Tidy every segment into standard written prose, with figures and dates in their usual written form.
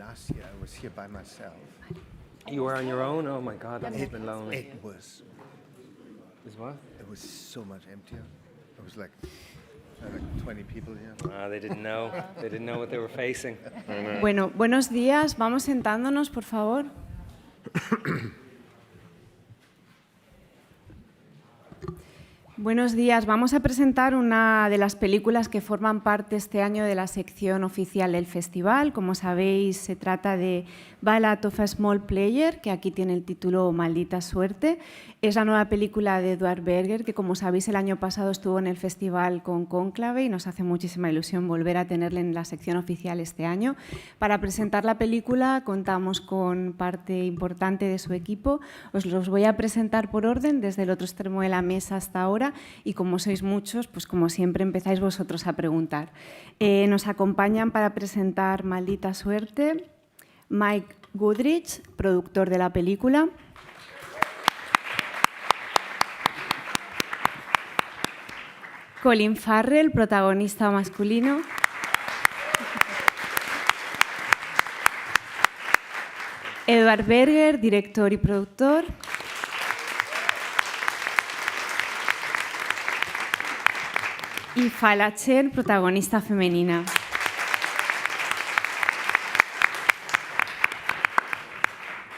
last year I was here by myself. You were on your own? Oh my God, that must have been lonely. It was. Is what? It was so much emptier. It was like 20 people here. They didn't know. They didn't know what they were facing. Bueno, buenos días. Vamos sentándonos, por favor. Buenos días. Vamos a presentar una de las películas que forman parte este año de la sección oficial del festival. Como sabéis, se trata de Ballad of a Small Player, que aquí tiene el título Maldita Suerte. Es la nueva película de Berger, que como sabéis el año pasado estuvo en el festival con Cónclave y nos hace muchísima ilusión volver a tenerle en la sección oficial este año. Para presentar la película contamos con parte importante de su equipo. Os los voy a presentar por orden, desde el otro extremo de la mesa hasta ahora, y como sois muchos, pues como siempre empezáis vosotros a preguntar. Nos acompañan para presentar Maldita Suerte Mike Goodridge, productor de la película. Colin Farrell, protagonista masculino. Berger, director y productor. Y Fala Chen, protagonista femenina.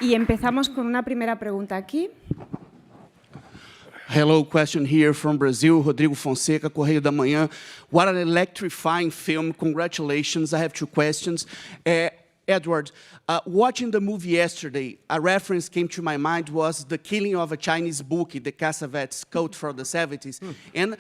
Y empezamos con una primera pregunta aquí. Hello, question here from Brazil, Rodrigo Fonseca, Correio da Manhã. What an electrifying film, congratulations. I have two questions. Edward, watching the movie yesterday, a reference came to my mind was the killing of a Chinese bookie, the Cassavetes cult from the 70s. And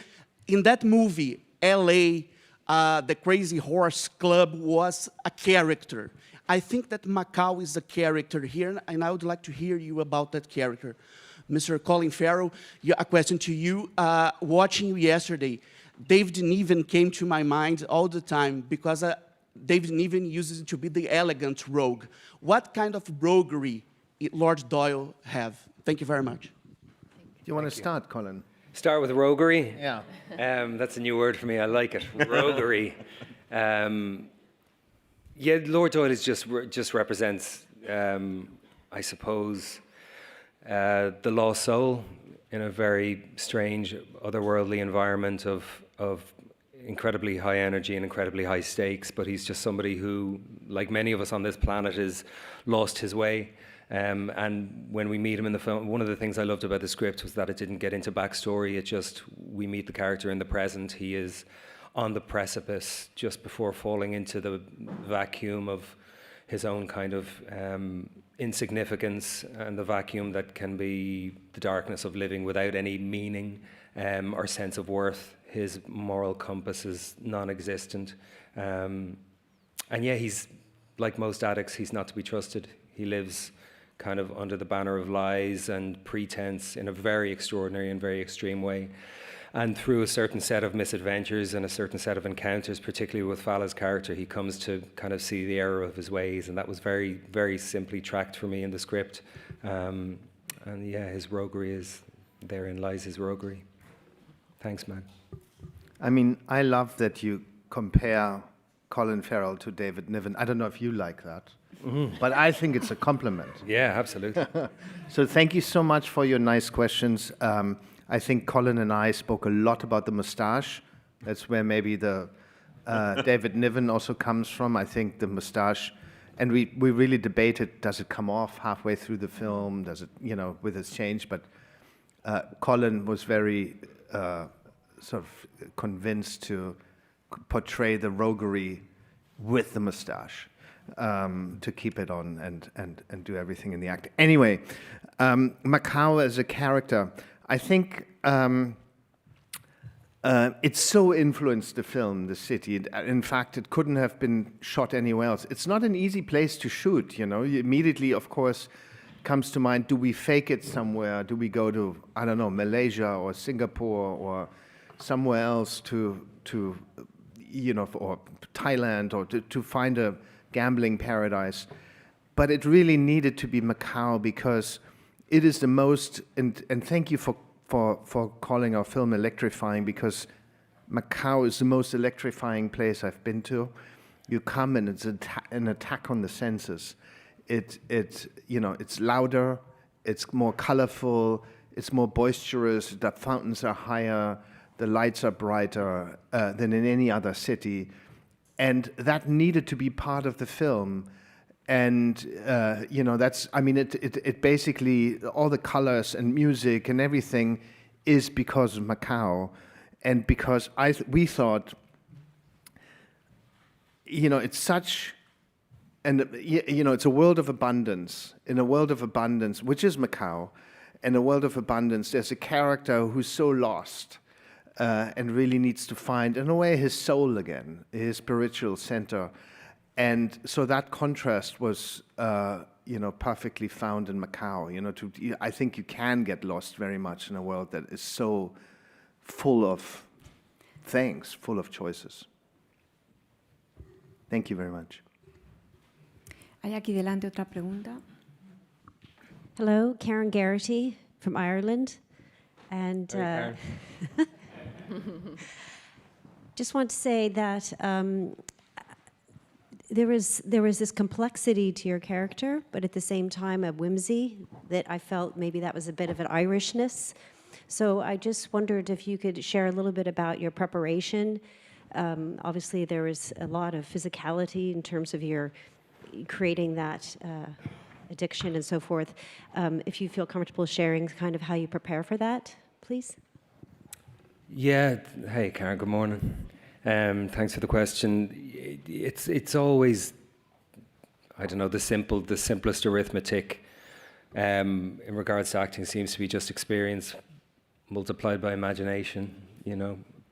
in that movie, LA, the Crazy Horse Club was a character. I think that Macau is a character here, and I would like to hear you about that character. Mr. Colin Farrell, a question to you. Watching you yesterday, David Niven came to my mind all the time because David Niven uses to be the elegant rogue. What kind of roguery Lord Doyle have? Thank you very much. Do you want to start, Colin? Start with roguery? Yeah. That's a new word for me. I like it. Roguery. Yeah, Lord Doyle is just represents, I suppose, the lost soul in a very strange, otherworldly environment of incredibly high energy and incredibly high stakes. But he's just somebody who, like many of us on this planet, has lost his way. And when we meet him in the film, one of the things I loved about the script was that it didn't get into backstory. It just, we meet the character in the present. He is on the precipice just before falling into the vacuum of his own kind of insignificance and the vacuum that can be the darkness of living without any meaning or sense of worth. His moral compass is non-existent. And yeah, he's, like most addicts, he's not to be trusted. He lives kind of under the banner of lies and pretense in a very extraordinary and very extreme way. And through a certain set of misadventures and a certain set of encounters, particularly with Fala's character, he comes to kind of see the error of his ways. And that was very, very simply tracked for me in the script. And yeah, his roguery is, therein lies his roguery. Thanks, man. I mean, I love that you compare Colin Farrell to David Niven. I don't know if you like that, but I think it's a compliment. Yeah, absolutely. So thank you so much for your nice questions. I think Colin and I spoke a lot about the mustache. That's where maybe the David Niven also comes from. I think the mustache, and we really debated, does it come off halfway through the film? Does it, you know, with its change? But Colin was very sort of convinced to portray the roguery with the mustache, to keep it on and do everything in the act. Anyway, Macau as a character, I think it so influenced the film, the city. In fact, it couldn't have been shot anywhere else. It's not an easy place to shoot, you know. You immediately, of course, comes to mind, do we fake it somewhere? Do we go to, I don't know, Malaysia or Singapore or somewhere else to you know, or Thailand, or to find a gambling paradise? But it really needed to be Macau because it is the most, and thank you for calling our film electrifying, because Macau is the most electrifying place I've been to. You come and it's an attack on the senses. It's louder, it's more colorful, it's more boisterous, the fountains are higher, the lights are brighter than in any other city. And that needed to be part of the film. And, it basically, all the colors and music and everything is because of Macau. And because we thought, it's such, and, it's a world of abundance. In a world of abundance, which is Macau, in a world of abundance, there's a character who's so lost and really needs to find, in a way, his soul again, his spiritual center. And so that contrast was, perfectly found in Macau. I think you can get lost very much in a world that is so full of things, full of choices. Thank you very much. Hay aquí delante otra pregunta. Hello, Karen Garrity from Ireland. And just want to say that there was this complexity to your character, but at the same time a whimsy that I felt maybe that was a bit of an Irishness. So I just wondered if you could share a little bit about your preparation. Obviously, there was a lot of physicality in terms of your creating that addiction and so forth. If you feel comfortable sharing kind of how you prepare for that, please. Yeah. Hey, Karen. Good morning. Thanks for the question. It's always, I don't know, the simplest arithmetic in regards to acting seems to be just experience multiplied by imagination,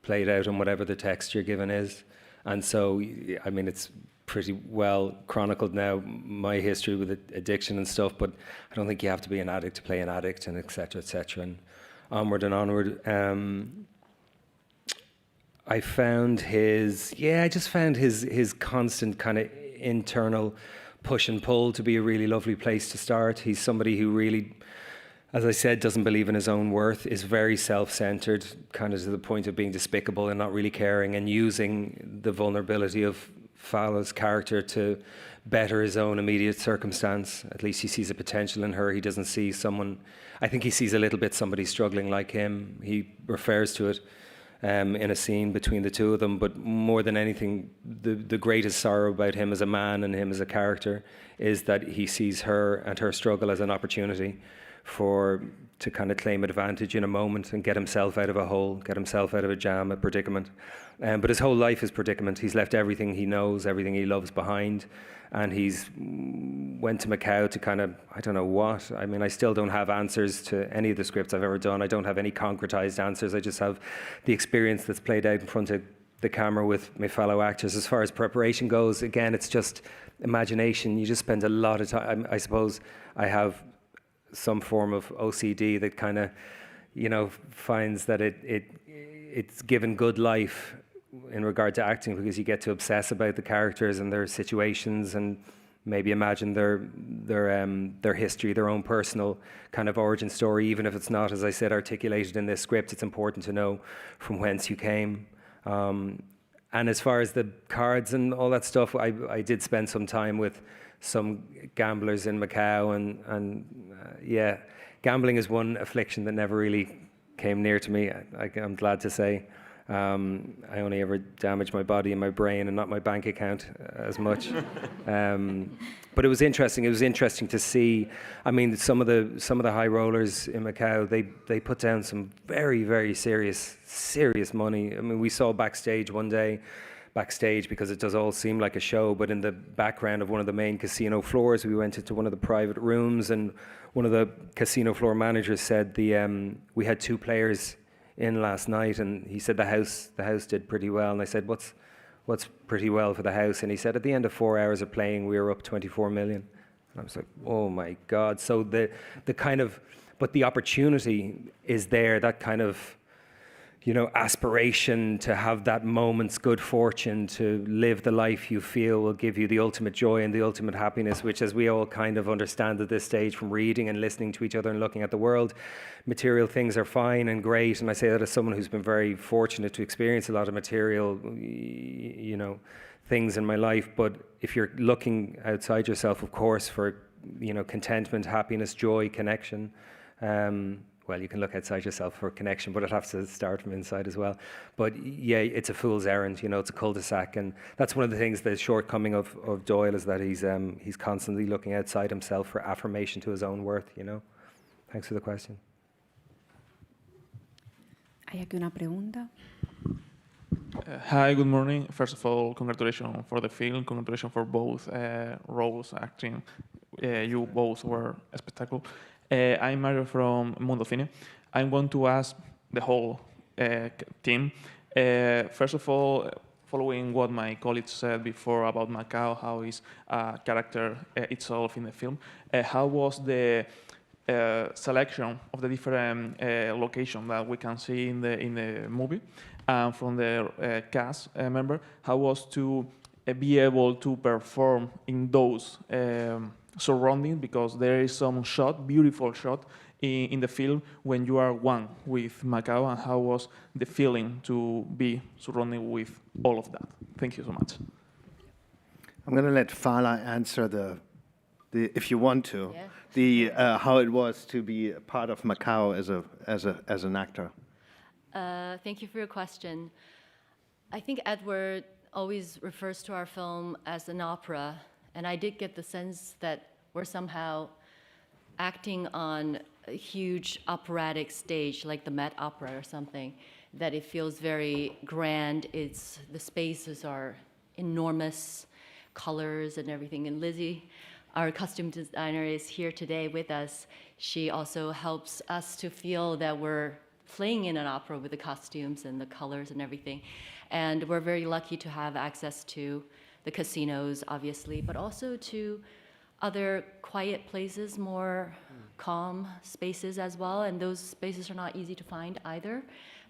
played out on whatever the text you're given is. And so, I mean, it's pretty well chronicled now, my history with addiction and stuff, but I don't think you have to be an addict to play an addict, and et cetera, and onward and onward. I found I just found his constant kind of internal push and pull to be a really lovely place to start. He's somebody who really, as I said, doesn't believe in his own worth, is very self-centered, kind of to the point of being despicable and not really caring, and using the vulnerability of Fala's character to better his own immediate circumstance. At least he sees a potential in her. He doesn't see someone, I think he sees a little bit somebody struggling like him. He refers to it in a scene between the two of them, but more than anything, the greatest sorrow about him as a man and him as a character is that he sees her and her struggle as an opportunity to kind of claim advantage in a moment and get himself out of a hole, get himself out of a jam, a predicament. But his whole life is predicament. He's left everything he knows, everything he loves behind, and he's went to Macau to kind of, I don't know what. I mean, I still don't have answers to any of the scripts I've ever done. I don't have any concretized answers. I just have the experience that's played out in front of the camera with my fellow actors. As far as preparation goes, again, it's just imagination. You just spend a lot of time. I suppose I have some form of OCD that kind of, finds that it's given good life in regard to acting, because you get to obsess about the characters and their situations and maybe imagine their history, their own personal kind of origin story, even if it's not, as I said, articulated in this script. It's important to know from whence you came. And as far as the cards and all that stuff, I did spend some time with some gamblers in Macau, and gambling is one affliction that never really came near to me, I'm glad to say. I only ever damaged my body and my brain and not my bank account as much. But it was interesting. It was interesting to see. I mean, some of the high rollers in Macau, they put down some very, very serious money. I mean, we saw backstage one day, because it does all seem like a show, but in the background of one of the main casino floors, we went into one of the private rooms, and one of the casino floor managers said we had 2 players in last night, and he said the house did pretty well. And I said, what's pretty well for the house? And he said at the end of 4 hours of playing, we were up 24 million. And I was like, oh my God. So the kind of, but the opportunity is there, that kind of, aspiration to have that moment's good fortune, to live the life you feel will give you the ultimate joy and the ultimate happiness, which, as we all kind of understand at this stage from reading and listening to each other and looking at the world, material things are fine and great. And I say that as someone who's been very fortunate to experience a lot of material, things in my life. But if you're looking outside yourself, of course, for contentment, happiness, joy, connection, well, you can look outside yourself for connection, but it has to start from inside as well. But yeah, it's a fool's errand, it's a cul-de-sac, and that's one of the things, the shortcoming of Doyle is that he's constantly looking outside himself for affirmation to his own worth, Thanks for the question. Hay aquí una pregunta. Hi, good morning. First of all, congratulations for the film. Congratulations for both roles acting. You both were spectacular. I'm Mario from Mundo Cine. I'm going to ask the whole team. First of all, following what my colleagues said before about Macau, how is character itself in the film, how was the selection of the different locations that we can see in the movie, from the cast member, how was to be able to perform in those surroundings, because there is some beautiful shot in the film when you are one with Macau, and how was the feeling to be surrounded with all of that? Thank you so much. I'm going to let Fala answer the if you want to, how it was to be a part of Macau as an actor. Thank you for your question. I think Edward always refers to our film as an opera, and I did get the sense that we're somehow acting on a huge operatic stage, like the Met Opera or something, that it feels very grand. The spaces are enormous, colors and everything. And Lizzie, our costume designer, is here today with us. She also helps us to feel that we're playing in an opera with the costumes and the colors and everything. And we're very lucky to have access to the casinos, obviously, but also to other quiet places, more calm spaces as well. And those spaces are not easy to find either.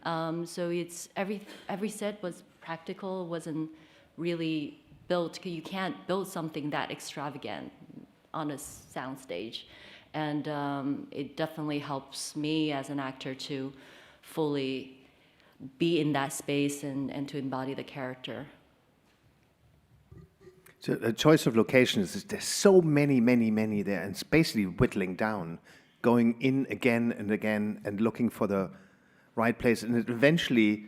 So it's every set was practical, wasn't really built. You can't build something that extravagant on a soundstage. And it definitely helps me as an actor to fully be in that space and to embody the character. So the choice of locations, there's so many there, and it's basically whittling down, going in again and again and looking for the right place. And it eventually,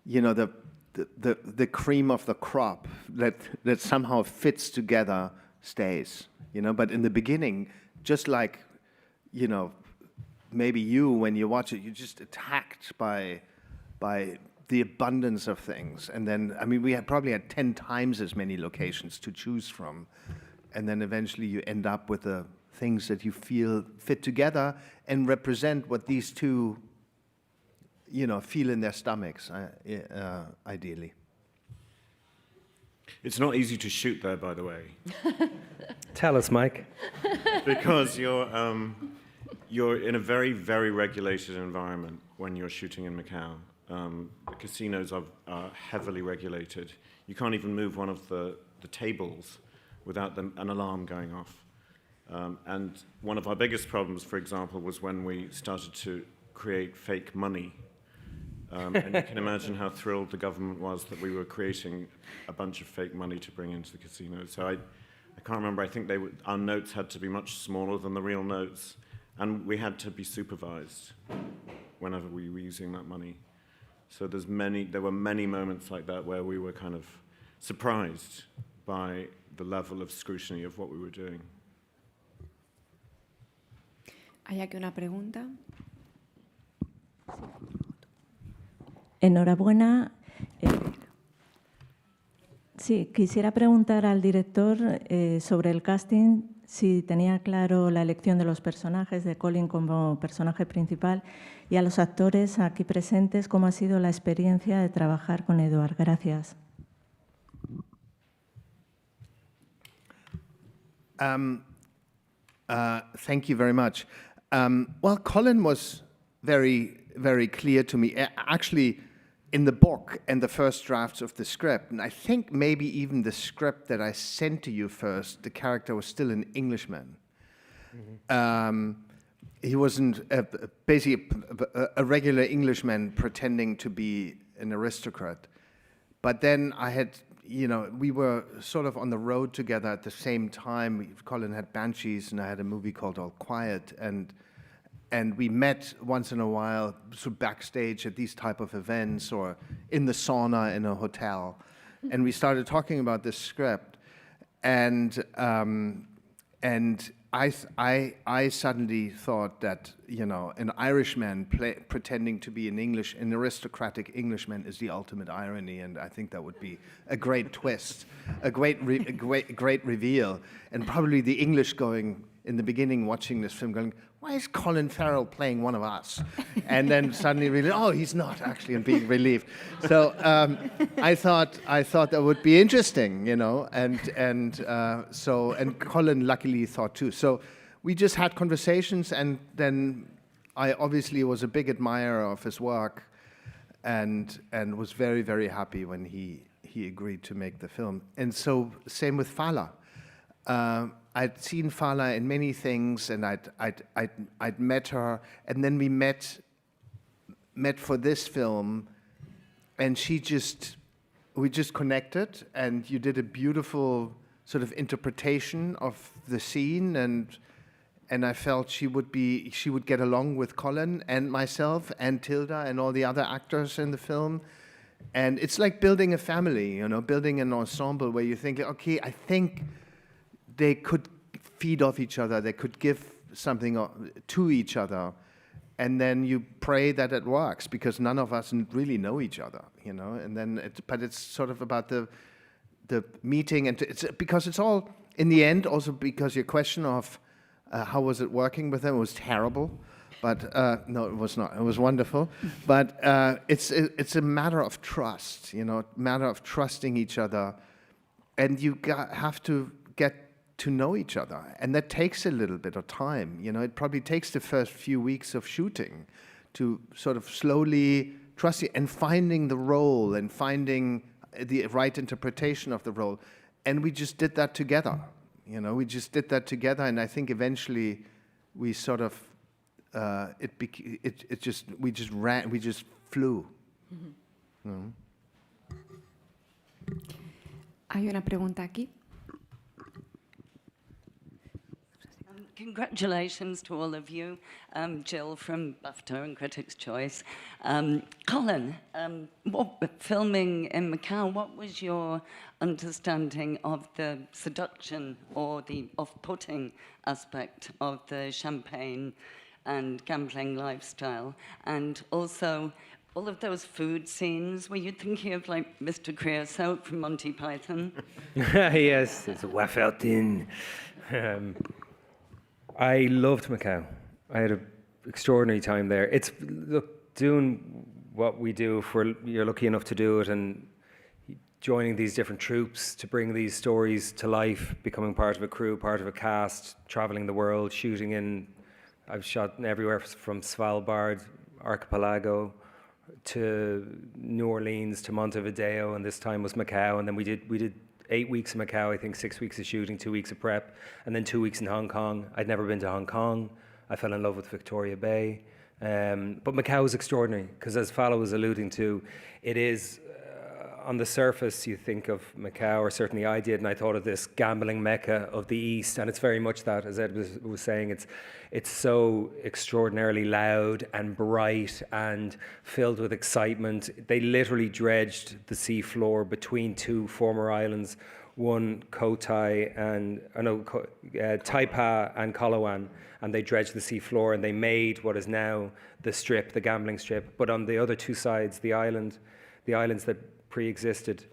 the cream of the crop that somehow fits together stays, But in the beginning, just like, maybe when you watch it, you're just attacked by the abundance of things. And then, we probably had 10 times as many locations to choose from. And then eventually you end up with the things that you feel fit together and represent what these two, feel in their stomachs, ideally. It's not easy to shoot there, by the way. Tell us, Mike. Because you're in a very, very regulated environment when you're shooting in Macau. The casinos are heavily regulated. You can't even move one of the tables without an alarm going off. And one of our biggest problems, for example, was when we started to create fake money. And you can imagine how thrilled the government was that we were creating a bunch of fake money to bring into the casinos. So I can't remember, I think our notes had to be much smaller than the real notes, and we had to be supervised whenever we were using that money. So there were many moments like that where we were kind of surprised by the level of scrutiny of what we were doing. Hay aquí una pregunta. Enhorabuena. Sí, quisiera preguntar al director sobre el casting, si tenía claro la elección de los personajes, de Colin como personaje principal, y a los actores aquí presentes, cómo ha sido la experiencia de trabajar con Edward. Gracias. Thank you very much. Well, Colin was very, very clear to me. Actually, in the book and the first drafts of the script, and I think maybe even the script that I sent to you first, the character was still an Englishman. Mm-hmm. He wasn't basically a regular Englishman pretending to be an aristocrat. But then I had you know, we were sort of on the road together at the same time. Colin had Banshees, and I had a movie called All Quiet, and we met once in a while, sort of backstage at these type of events or in the sauna in a hotel, and we started talking about this script, and I suddenly thought that, you know, an Irishman pretending to be an aristocratic Englishman is the ultimate irony, and I think that would be a great twist, a great reveal, and probably the English going in the beginning watching this film going, why is Colin Farrell playing one of us? And then suddenly realizing, oh, he's not actually, and being relieved. So I thought that would be interesting, you know, and Colin luckily thought too. So we just had conversations, and then I obviously was a big admirer of his work, and was very, very happy when he agreed to make the film. And so same with Fala. I'd seen Fala in many things, and I'd met her, and then we met for this film, and we just connected, and you did a beautiful sort of interpretation of the scene, and I felt she would get along with Colin and myself and Tilda and all the other actors in the film. And it's like building a family, you know, building an ensemble where you think, okay, I think they could feed off each other, they could give something to each other, and then you pray that it works, because none of us really know each other, you know. And then, but it's sort of about the meeting, and it's because it's all in the end. Also, because your question of how was it working with them, it was terrible, but no, it was not. It was wonderful, but it's a matter of trust, you know, matter of trusting each other, and you have to get to know each other, and that takes a little bit of time. You know, it probably takes the first few weeks of shooting to sort of slowly trust you and finding the role and finding the right interpretation of the role. And we just did that together. You know, we just did that together, and I think eventually we sort of we just flew. Mm-hmm. You know? Hay una pregunta aquí. Congratulations to all of you. Jill from BAFTA and Critics' Choice. Colin, filming in Macau, what was your understanding of the seduction or the off-putting aspect of the champagne and gambling lifestyle? And also, all of those food scenes, were you thinking of like Mr. Creosote from Monty Python? Yes, it's a Waffeltin. I loved Macau. I had an extraordinary time there. It's doing what we do, if you're lucky enough to do it, and joining these different troupes to bring these stories to life, becoming part of a crew, part of a cast, traveling the world, shooting in. I've shot everywhere from Svalbard, Archipelago, to New Orleans, to Montevideo, and this time was Macau, and then we did 8 weeks in Macau, I think 6 weeks of shooting, 2 weeks of prep, and then 2 weeks in Hong Kong. I'd never been to Hong Kong. I fell in love with Victoria Bay. But Macau is extraordinary, because as Fala was alluding to, it is, on the surface, you think of Macau, or certainly I did, and I thought of this gambling mecca of the East, and it's very much that, as Ed was saying. It's so extraordinarily loud and bright and filled with excitement. They literally dredged the sea floor between two former islands, one Taipa and Kalawan, and they dredged the sea floor, and they made what is now the Strip, the gambling Strip. But on the other two sides, the islands that pre-existed,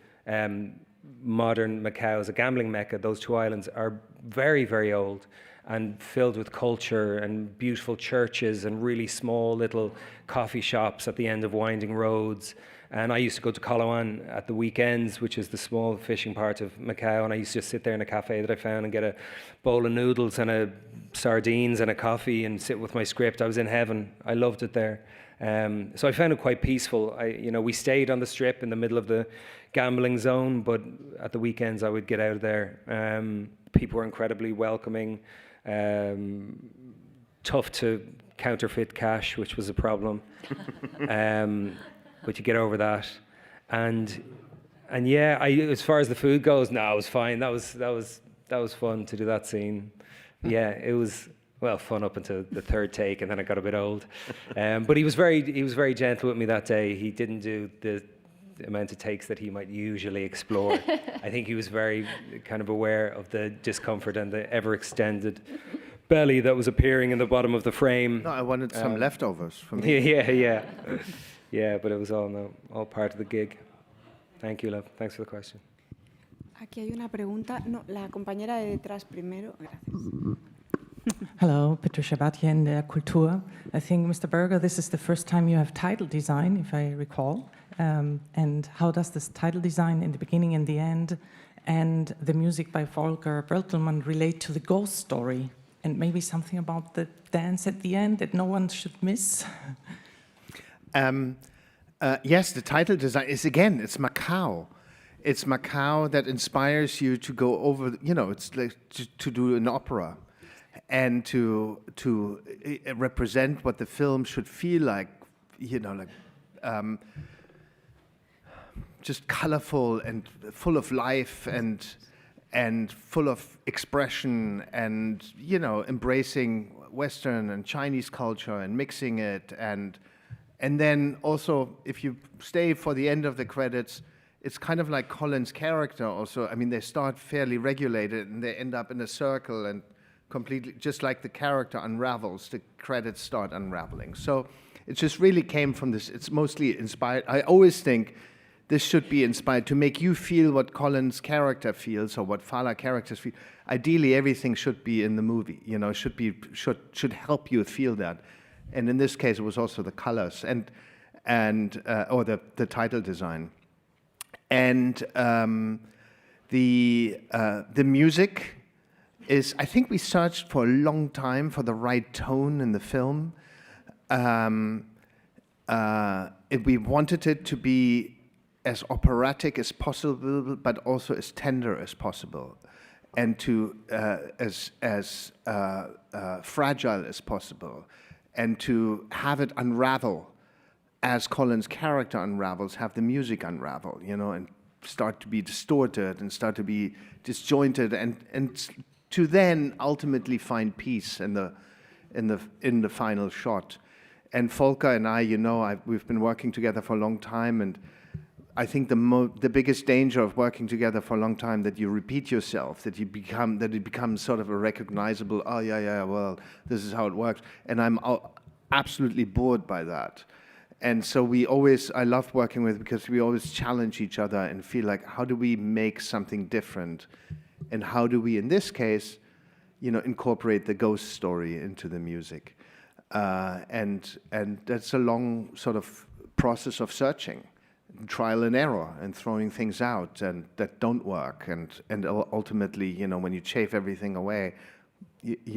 modern Macau is a gambling mecca. Those two islands are very, very old and filled with culture and beautiful churches and really small little coffee shops at the end of winding roads. And I used to go to Kalawan at the weekends, which is the small fishing part of Macau, and I used to just sit there in a cafe that I found and get a bowl of noodles and a sardines and a coffee and sit with my script. I was in heaven. I loved it there. So I found it quite peaceful. We stayed on the Strip in the middle of the gambling zone, but at the weekends I would get out of there. People were incredibly welcoming. Tough to counterfeit cash, which was a problem. But you get over that. And And yeah, as far as the food goes, no, it was fine. That was fun to do that scene. Yeah, it was fun up until the third take, and then it got a bit old. But he was very gentle with me that day. He didn't do the amount of takes that he might usually explore. I think he was very kind of aware of the discomfort and the ever extended belly that was appearing in the bottom of the frame. No, I wanted some leftovers for me. Yeah, but it was all part of the gig. Thank you, love. Thanks for the question. Aquí hay una pregunta. No, la compañera de detrás primero. Gracias. Hello, Patricia Batjen, der Kultur. I think, Mr. Berger, this is the first time you have title design, if I recall. And how does this title design in the beginning and the end and the music by Volker Bertelmann relate to the ghost story? And maybe something about the dance at the end that no one should miss? Yes, the title design is, again, it's Macau. It's Macau that inspires you to go over, it's like to do an opera and to represent what the film should feel like, just colorful and full of life and full of expression and, embracing Western and Chinese culture and mixing it. And then also, if you stay for the end of the credits, it's kind of like Colin's character also. I mean, they start fairly regulated and they end up in a circle and completely, just like the character unravels, the credits start unraveling. So it just really came from this. It's mostly inspired. I always think this should be inspired to make you feel what Colin's character feels or what Fala characters feel. Ideally, everything should be in the movie. Should help you feel that. And in this case, it was also the colors or the title design, and the music is. I think we searched for a long time for the right tone in the film. We wanted it to be as operatic as possible, but also as tender as possible, and to as fragile as possible, and to have it unravel as Colin's character unravels, have the music unravel, and start to be distorted and start to be disjointed, and to then ultimately find peace in the final shot. And Volker and I, we've been working together for a long time, and I think the biggest danger of working together for a long time that you repeat yourself, that it becomes sort of a recognizable, well, this is how it works, and I'm absolutely bored by that. And so I love working with, because we always challenge each other and feel like, how do we make something different, and how do we, in this case, incorporate the ghost story into the music, and that's a long sort of process of searching. Trial and error and throwing things out and that don't work, and ultimately, when you chafe everything away,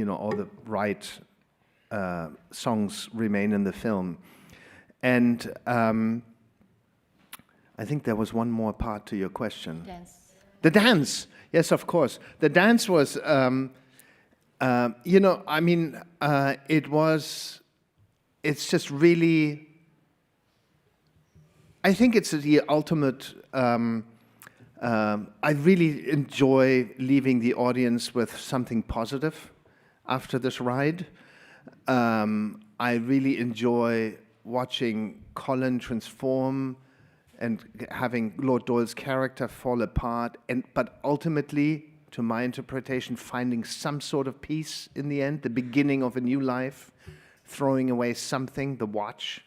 all the right songs remain in the film. And I think there was one more part to your question. Dance. The dance, yes, of course. The dance was, it's just really. I think it's the ultimate. I really enjoy leaving the audience with something positive after this ride. I really enjoy watching Colin transform and having Lord Doyle's character fall apart, but ultimately, to my interpretation, finding some sort of peace in the end, the beginning of a new life, throwing away something, the watch.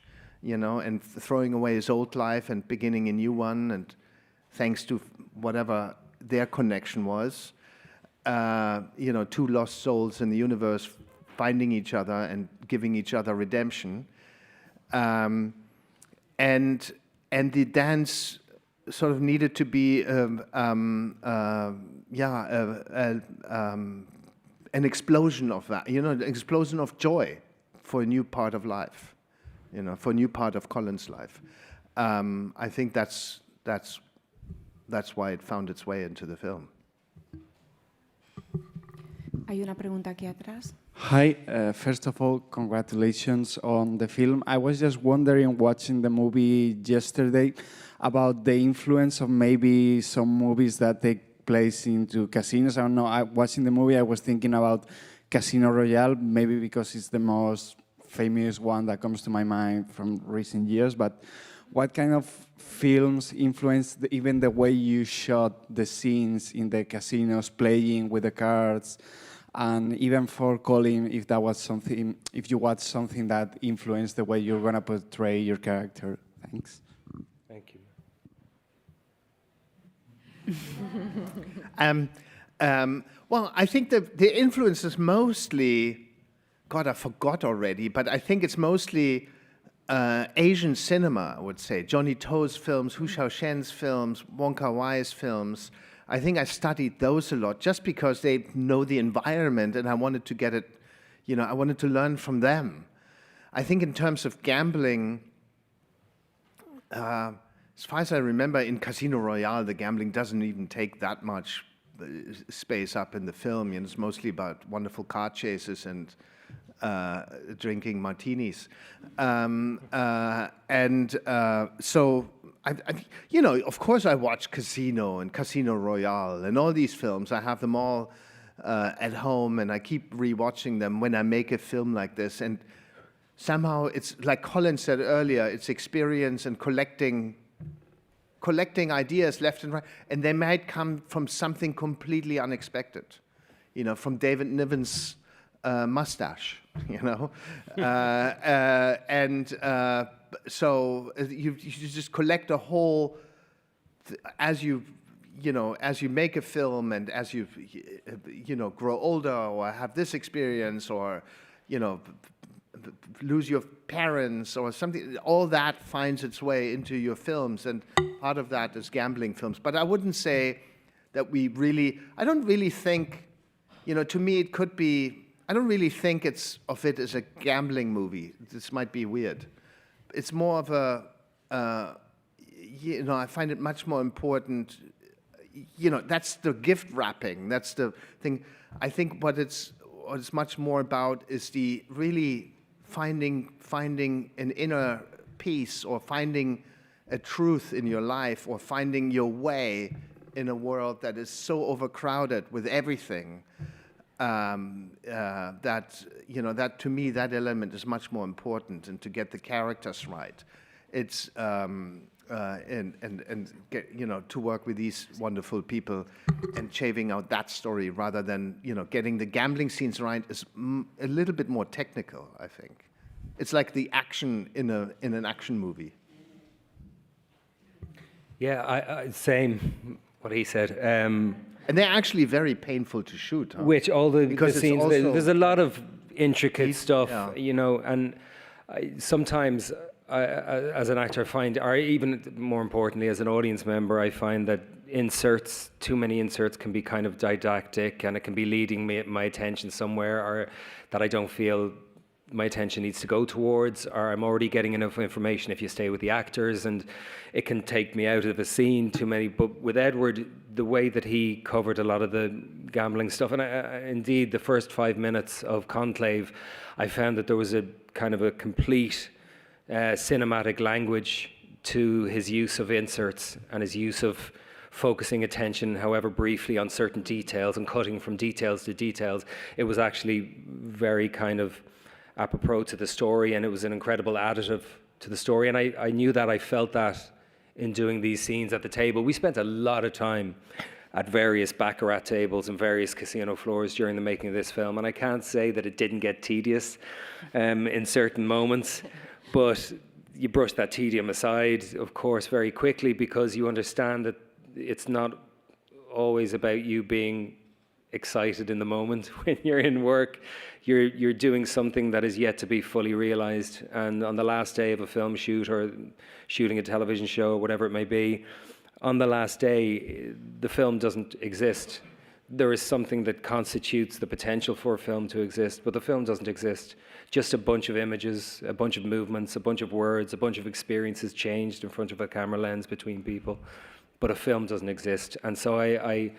And throwing away his old life and beginning a new one, and thanks to whatever their connection was, two lost souls in the universe finding each other and giving each other redemption, and the dance sort of needed to be an explosion of that, an explosion of joy for a new part of life. For a new part of Colin's life. I think that's why it found its way into the film. Hay una pregunta aquí atrás. Hi, first of all, congratulations on the film. I was just wondering, watching the movie yesterday, about the influence of maybe some movies that take place into casinos. I don't know, watching the movie, I was thinking about Casino Royale, maybe because it's the most famous one that comes to my mind from recent years, but what kind of films influenced even the way you shot the scenes in the casinos, playing with the cards? And even for Colin, if that was something, if you watched something that influenced the way you're going to portray your character. Thanks. Thank you. Well, I think the influence is mostly, God, I forgot already, but I think it's mostly Asian cinema, I would say. Johnny To's films, Hu Xiaoshen's films, Wong Kar-wai's films. I think I studied those a lot just because they know the environment and I wanted to get it, I wanted to learn from them. I think in terms of gambling, as far as I remember, in Casino Royale, the gambling doesn't even take that much space up in the film. It's mostly about wonderful car chases and drinking martinis. So, of course I watch Casino and Casino Royale and all these films. I have them all at home and I keep rewatching them when I make a film like this. And somehow it's, like Colin said earlier, it's experience and collecting ideas left and right. And they might come from something completely unexpected, from David Niven's mustache, so you just collect a whole, as you make a film and as you, grow older or have this experience or, lose your parents or something, all that finds its way into your films, and part of that is gambling films. But I wouldn't say that I don't really think, to me it could be, I don't really think of it as a gambling movie. This might be weird. It's more of a, I find it much more important, that's the gift wrapping, that's the thing. I think what it's much more about is the really finding an inner peace, or finding a truth in your life, or finding your way in a world that is so overcrowded with everything. That to me, that element is much more important, and to get the characters right. It's to work with these wonderful people and shaving out that story rather than getting the gambling scenes right is a little bit more technical. I think it's like the action in an action movie. Yeah, I same what he said. And they're actually very painful to shoot. Huh? Which all the scenes, also there's a lot of intricate stuff, yeah. And sometimes as an actor I find, or even more importantly as an audience member, I find that too many inserts can be kind of didactic, and it can be leading my attention somewhere, or that I don't feel my attention needs to go towards, or I'm already getting enough information if you stay with the actors, and it can take me out of a scene too many. But with Edward, the way that he covered a lot of the gambling stuff, and indeed the first 5 minutes of Conclave, I found that there was a kind of a complete cinematic language to his use of inserts and his use of focusing attention, however briefly, on certain details and cutting from details to details. It was actually very kind of apropos to the story, and it was an incredible additive to the story. And I knew that, I felt that in doing these scenes at the table. We spent a lot of time at various baccarat tables and various casino floors during the making of this film, and I can't say that it didn't get tedious in certain moments, but you brush that tedium aside, of course, very quickly, because you understand that it's not always about you being excited in the moment when you're in work. You're doing something that is yet to be fully realized, and on the last day of a film shoot or shooting a television show or whatever it may be, on the last day the film doesn't exist. There is something that constitutes the potential for a film to exist, but the film doesn't exist. Just a bunch of images, a bunch of movements, a bunch of words, a bunch of experiences changed in front of a camera lens between people, but a film doesn't exist. And so I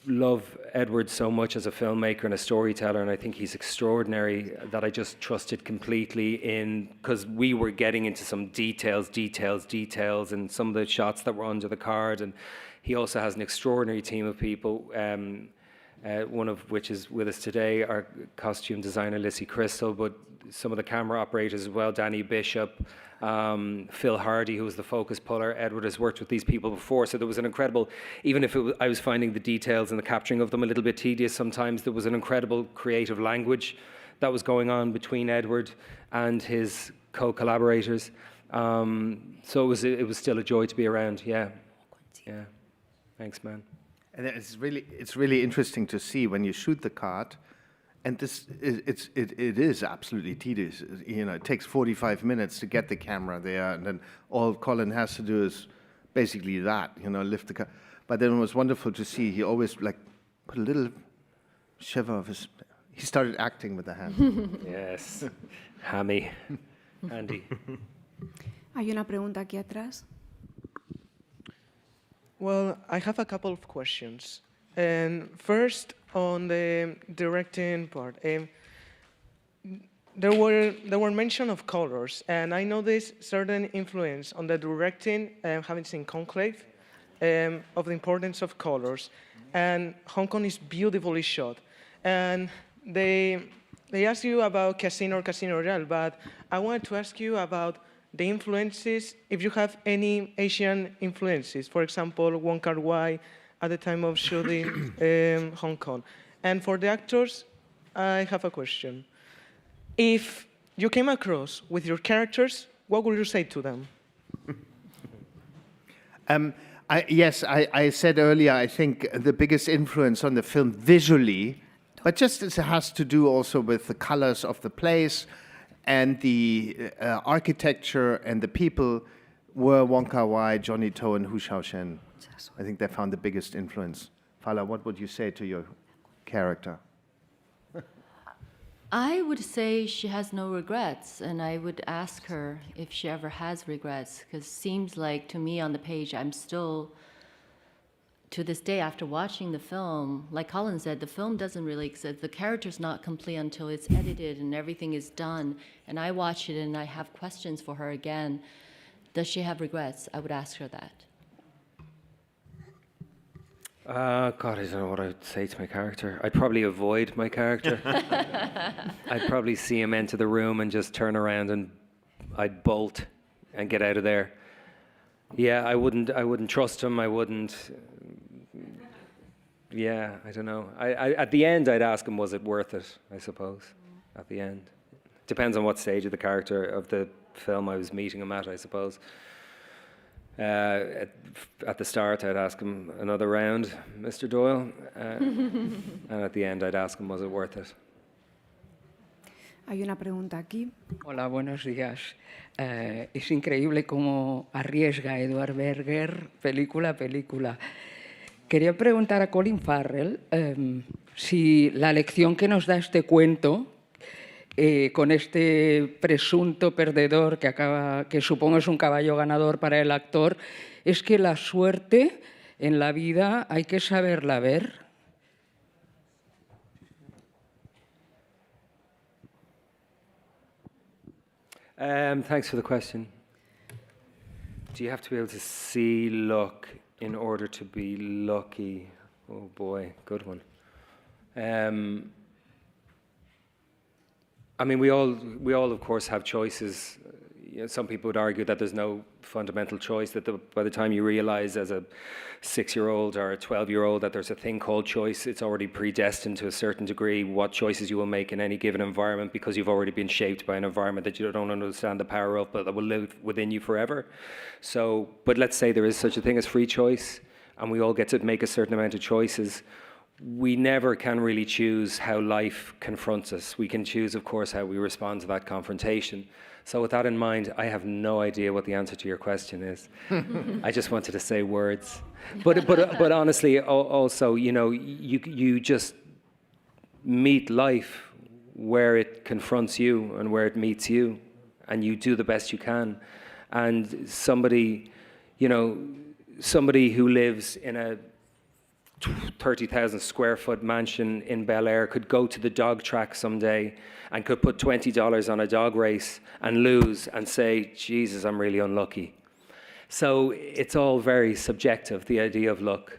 love Edward so much as a filmmaker and a storyteller, and I think he's extraordinary, that I just trusted completely in, because we were getting into some details, and some of the shots that were under the card, and he also has an extraordinary team of people, one of which is with us today, our costume designer, Lissy Crystal, but some of the camera operators as well, Danny Bishop, Phil Hardy, who was the focus puller. Edward has worked with these people before, so there was an incredible, even if I was finding the details and the capturing of them a little bit tedious sometimes, there was an incredible creative language that was going on between Edward and his co-collaborators. So it was still a joy to be around, yeah. Thanks, man. And it's really interesting to see when you shoot the card, and it is absolutely tedious. You know, it takes 45 minutes to get the camera there, and then all Colin has to do is basically that, you know, lift the card. But then it was wonderful to see. He always like put a little shiver of his. He started acting with the hand. Yes, hammy, Andy. Hay una pregunta aquí atrás. Well, I have a couple of questions. And first, on the directing part, there were mention of colors, and I noticed certain influence on the directing, having seen Conclave, of the importance of colors. And Hong Kong is beautifully shot. And they asked you about Casino Royale, but I wanted to ask you about the influences, if you have any Asian influences, for example, Wong Kar-wai at the time of shooting Hong Kong. And for the actors, I have a question. If you came across with your characters, what would you say to them? I said earlier, I think the biggest influence on the film visually, but just as it has to do also with the colors of the place and the architecture and the people, were Wong Kar-wai, Johnny To, and Hu Shaoshen. I think they found the biggest influence. Fala, what would you say to your character? I would say she has no regrets, and I would ask her if she ever has regrets, because it seems like to me on the page, I'm still, to this day, after watching the film, like Colin said, the film doesn't really exist. The character's not complete until it's edited and everything is done, and I watch it and I have questions for her again. Does she have regrets? I would ask her that. God, I don't know what I'd say to my character. I'd probably avoid my character. I'd probably see him enter the room and just turn around and I'd bolt and get out of there. Yeah, I wouldn't trust him. I wouldn't. Yeah, I don't know. At the end, I'd ask him, was it worth it, I suppose, at the end. Depends on what stage of the character of the film I was meeting him at, I suppose. At the start, I'd ask him another round, Mr. Doyle, and at the end, I'd ask him, was it worth it? Hay una pregunta aquí. Hola, buenos días. Es increíble cómo arriesga Edward Berger película a película. Quería preguntar a Colin Farrell si la lección que nos da este cuento, con este presunto perdedor que supongo es un caballo ganador para el actor, es que la suerte en la vida hay que saberla ver. Thanks for the question. Do you have to be able to see luck in order to be lucky? Oh boy, good one. I mean, we all, of course, have choices. You know, some people would argue that there's no fundamental choice, that by the time you realize as a 6-year-old or a 12-year-old that there's a thing called choice, it's already predestined to a certain degree what choices you will make in any given environment because you've already been shaped by an environment that you don't understand the power of, but that will live within you forever. So, but let's say there is such a thing as free choice, and we all get to make a certain amount of choices. We never can really choose how life confronts us. We can choose, of course, how we respond to that confrontation. So with that in mind, I have no idea what the answer to your question is. I just wanted to say words. But honestly, also, you know, you just meet life where it confronts you and where it meets you, and you do the best you can. And somebody who lives in a 30,000 square foot mansion in Bel Air could go to the dog track someday and could put $20 on a dog race and lose and say, Jesus, I'm really unlucky. So it's all very subjective, the idea of luck.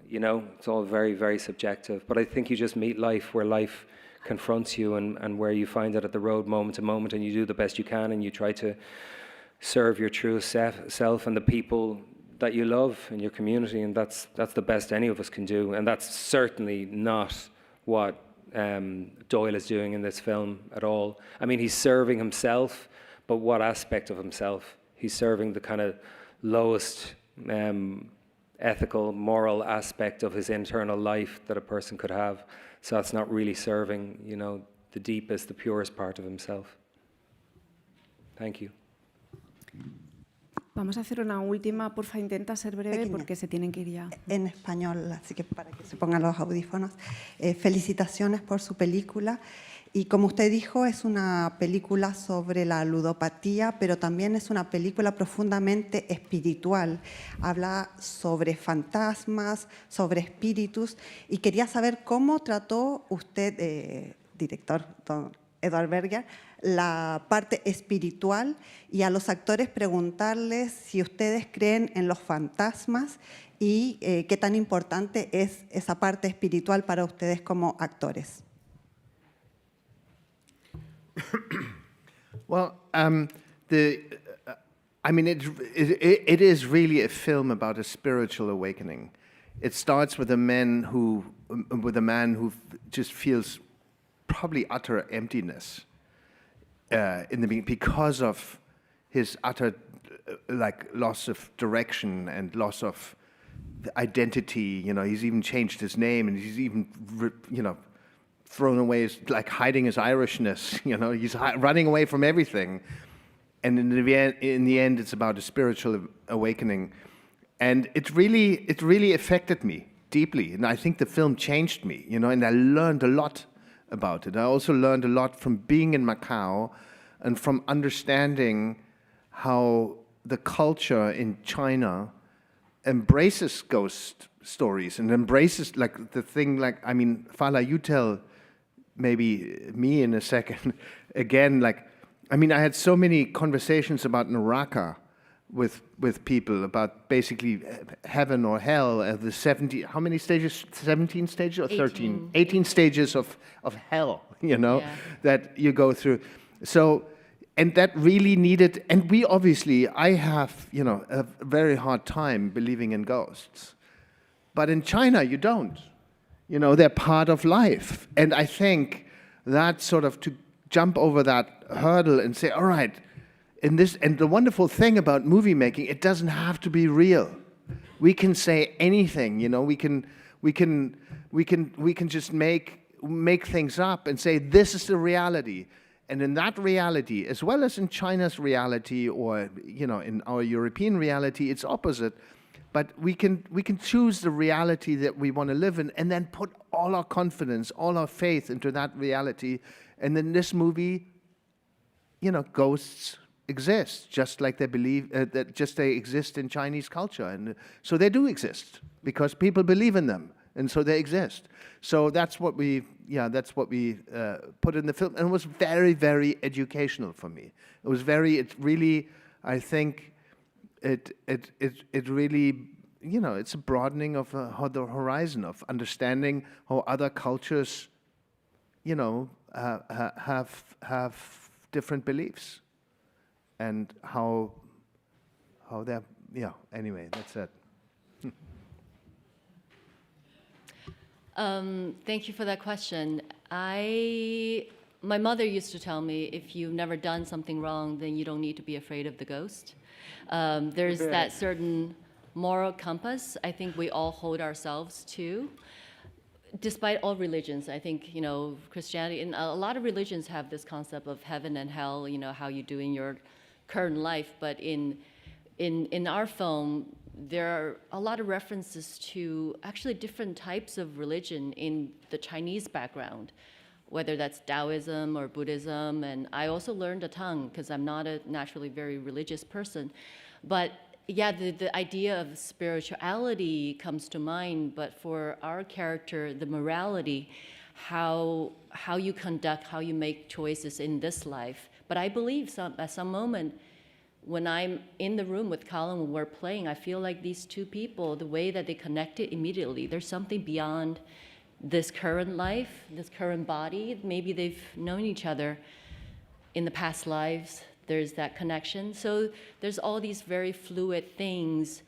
You know, it's all very, very subjective. But I think you just meet life where life confronts you and where you find it at the road moment to moment, and you do the best you can and you try to serve your true self and the people that you love in your community, and that's the best any of us can do. And that's certainly not what Doyle is doing in this film at all. I mean, he's serving himself, but what aspect of himself? He's serving the kind of lowest ethical, moral aspect of his internal life that a person could have. So that's not really serving, you know, the deepest, the purest part of himself. Thank you. Vamos a hacer una última, porfa, intenta ser breve Pequeña. porque se tienen que ir ya. En español, así que para que se pongan los audífonos. Felicitaciones por su película. Y como usted dijo, es una película sobre la ludopatía, pero también es una película profundamente espiritual. Habla sobre fantasmas, sobre espíritus. Y quería saber cómo trató usted, director don Edward Berger, la parte espiritual, y a los actores preguntarles si ustedes creen en los fantasmas y qué tan importante es esa parte espiritual para ustedes como actores. Well, I mean, it is really a film about a spiritual awakening. It starts with a man who just feels probably utter emptiness in the beginning because of his utter loss of direction and loss of identity. You know, he's even changed his name, and he's even thrown away, hiding his Irishness. You know, he's running away from everything. And in the end, it's about a spiritual awakening. And it really affected me deeply. And I think the film changed me, you know, and I learned a lot about it. I also learned a lot from being in Macau and from understanding how the culture in China embraces ghost stories and embraces the thing, I mean, Fala, you tell maybe me in a second again, I mean, I had so many conversations about Naraka with people about basically heaven or hell, the 70, how many stages? 17 stages or 13? 18 stages of hell, you know, that you go through. So, and that really needed, and I have, you know, a very hard time believing in ghosts. But in China, you don't. You know, they're part of life. And I think that sort of to jump over that hurdle and say, all right, and the wonderful thing about movie making, it doesn't have to be real. We can say anything, you know, we can just make things up and say, this is the reality. And in that reality, as well as in China's reality or, you know, in our European reality, it's opposite. But we can choose the reality that we want to live in and then put all our confidence, all our faith into that reality. And in this movie, you know, ghosts exist, just like they believe that they exist in Chinese culture. And so they do exist because people believe in them. And so they exist. So that's what we put in the film. And it was very, very educational for me. It really, I think, it really, you know, it's a broadening of the horizon of understanding how other cultures, you know, have different beliefs and how they're, anyway, that's it. Thank you for that question. My mother used to tell me, if you've never done something wrong, then you don't need to be afraid of the ghost. There's that certain moral compass I think we all hold ourselves to. Despite all religions, I think, you know, Christianity and a lot of religions have this concept of heaven and hell, you know, how you do in your current life. But in our film, there are a lot of references to actually different types of religion in the Chinese background, whether that's Taoism or Buddhism. And I also learned a tongue because I'm not a naturally very religious person. But yeah, the idea of spirituality comes to mind, but for our character, the morality, how you conduct, how you make choices in this life. But I believe at some moment, when I'm in the room with Colin, when we're playing, I feel like these two people, the way that they connected immediately, there's something beyond this current life, this current body. Maybe they've known each other in the past lives. There's that connection. So there's all these very fluid things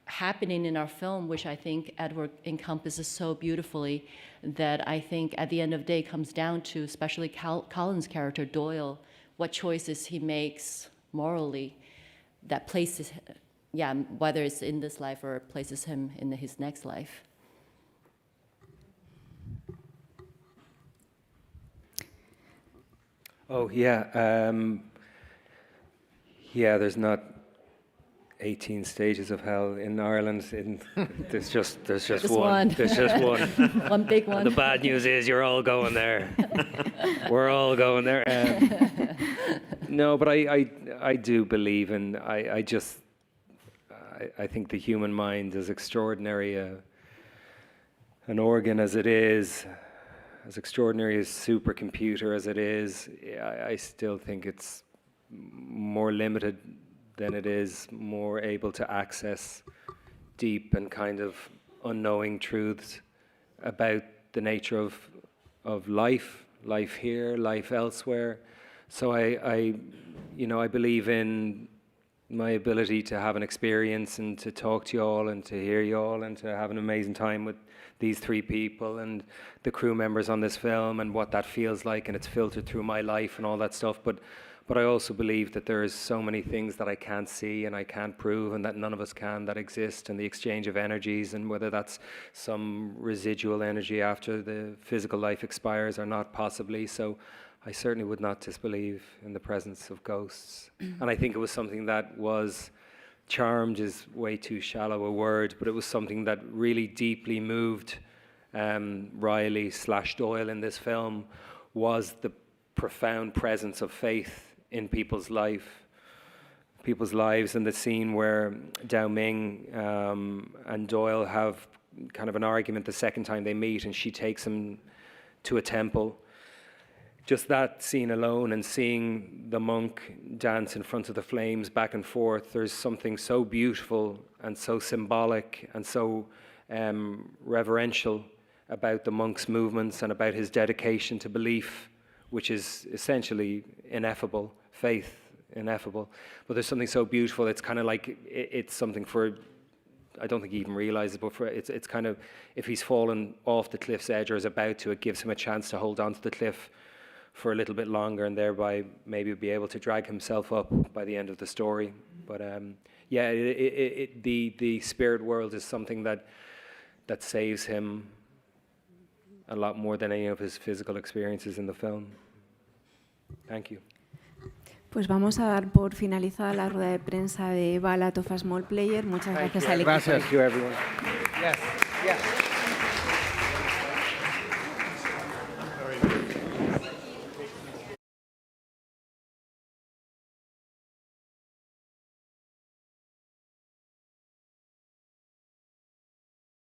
happening in our film, which I think Edward encompasses so beautifully, that I think at the end of the day comes down to, especially Colin's character, Doyle, what choices he makes morally that places, yeah, whether it's in this life or places him in his next life. Oh, yeah. Yeah, there's not 18 stages of hell in Ireland. There's just one. There's just one. One big one. And the bad news is you're all going there. We're all going there. No, but I do believe in, I think the human mind is extraordinary, an organ as it is, as extraordinary as supercomputer as it is, I still think it's more limited than it is more able to access deep and kind of unknowing truths about the nature of life here, life elsewhere. So I believe in my ability to have an experience and to talk to you all and to hear you all and to have an amazing time with these three people and the crew members on this film and what that feels like, and it's filtered through my life and all that stuff. But I also believe that there's so many things that I can't see and I can't prove and that none of us can, that exist, and the exchange of energies, and whether that's some residual energy after the physical life expires or not, possibly. So I certainly would not disbelieve in the presence of ghosts. And I think it was something that was, charmed is way too shallow a word, but it was something that really deeply moved Riley/Doyle in this film, was the profound presence of faith in people's lives, and the scene where Dao Ming and Doyle have kind of an argument the second time they meet, and she takes him to a temple. Just that scene alone, and seeing the monk dance in front of the flames back and forth, there's something so beautiful and so symbolic and so reverential about the monk's movements and about his dedication to belief, which is essentially ineffable, faith ineffable. But there's something so beautiful, it's kind of like, it's something for, I don't think he even realizes, but for it's kind of, if he's fallen off the cliff's edge or is about to, it gives him a chance to hold on to the cliff for a little bit longer, and thereby maybe be able to drag himself up by the end of the story. But yeah, the spirit world is something that saves him a lot more than any of his physical experiences in the film. Thank you. Pues vamos a dar por finalizada la rueda de prensa de Ballad of a Small Player. Muchas gracias al equipo. Gracias. Thank you, everyone. Yes.